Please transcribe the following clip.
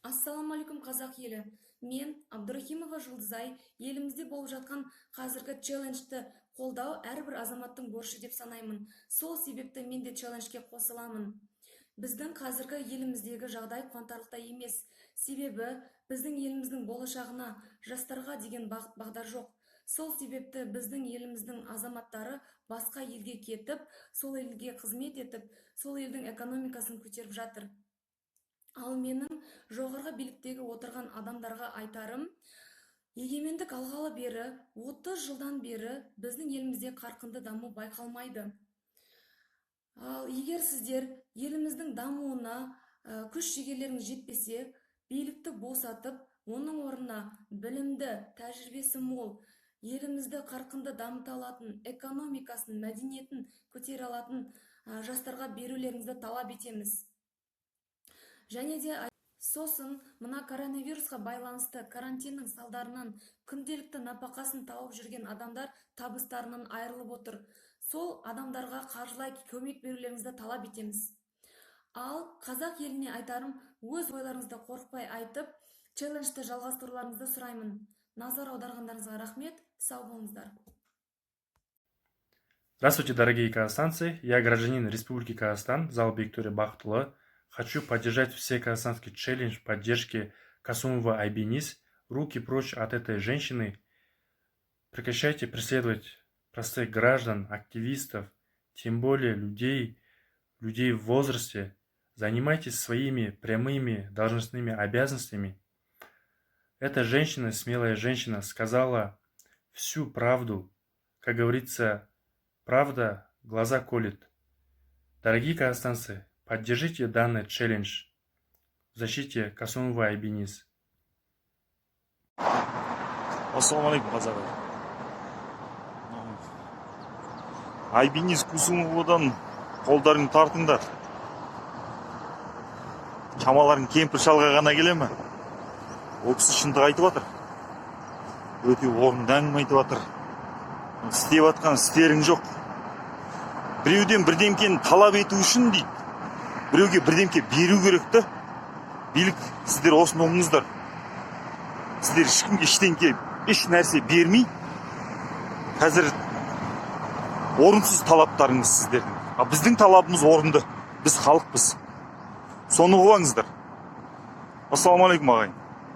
Ассалаумалейкум қазақ елі. Мен Абдурахимова Жұлдызай елімізде болып жатқан қазіргі челленджді қолдау әрбір азаматтың борышы деп санаймын. Сол себепті мен де челленджге қосыламын. Біздің қазіргі еліміздегі жағдай қуантарлықтай емес. Себебі біздің еліміздің болашағына жастарға деген бағдар жоқ. Сол себепті біздің еліміздің азаматтары басқа елге кетіп, сол елге қызмет етіп, сол елдің экономикасын көтеріп жатыр. Ал менің жоғарғы биліктегі отырған адамдарға айтарым, егемендік алғалы бері 30 жылдан бері біздің елімізде қарқынды даму байқалмайды. Ал егер сіздер еліміздің дамуына күш жігерлеріңіз жетпесе, билікті босатып, оның орнына білімді, тәжірибесі мол, елімізді қарқынды дамыта алатын, экономикасын, мәдениетін көтере алатын жастарға берулеріңізді талап етеміз. Және де сосын мына коронавирусқа байланысты карантиннің салдарынан күнделікті нәпақасын тауып жүрген адамдар табыстарынан айырылып отыр. Сол адамдарға қаржылай көмек берулеріңізді талап етеміз. Ал қазақ еліне айтарым, өз ойларыңызды қорықпай айтып, челленджді жалғастыруларыңызды сұраймын. Назар аударғандарыңызға рахмет, сау болыңыздар. Здравствуйте, дорогие казахстанцы. Я гражданин Республики Казахстан, Залбек Туре Бахтулла. Хочу поддержать все казахстанский челлендж поддержки Касумова Айбинис. Руки прочь от этой женщины. Прекращайте преследовать простых граждан, активистов, тем более людей в возрасте. Занимайтесь своими прямыми должностными обязанностями. Эта женщина, смелая женщина, сказала всю правду. Как говорится, правда глаза колет. Дорогие казахстанцы, поддержите данный челлендж в защите Касумова Айбинис. Ассалаумалейкум, қазақ. Айбинис Касумовадан қолдарын тартыңдар. Шамаларың кемпір шалға ғана келе ме? Ол кісі шындық айтып жатыр. Өте орынды әңгіме айтып жатыр. Істеп жатқан істерің жоқ. Біреуден бірдемкені талап ету үшін дейді. Біреуге бірдемке беру керекті. Билік, сіздер осыны оңыңыздар. Сіздер ешкімге ештеңке, еш нәрсе бермей, қазір орынсыз талаптарыңыз сіздердің. Біздің талабымыз орынды. Біз халықпыз. Соны қуаңыздар. Ассалаумалейкум ағайын.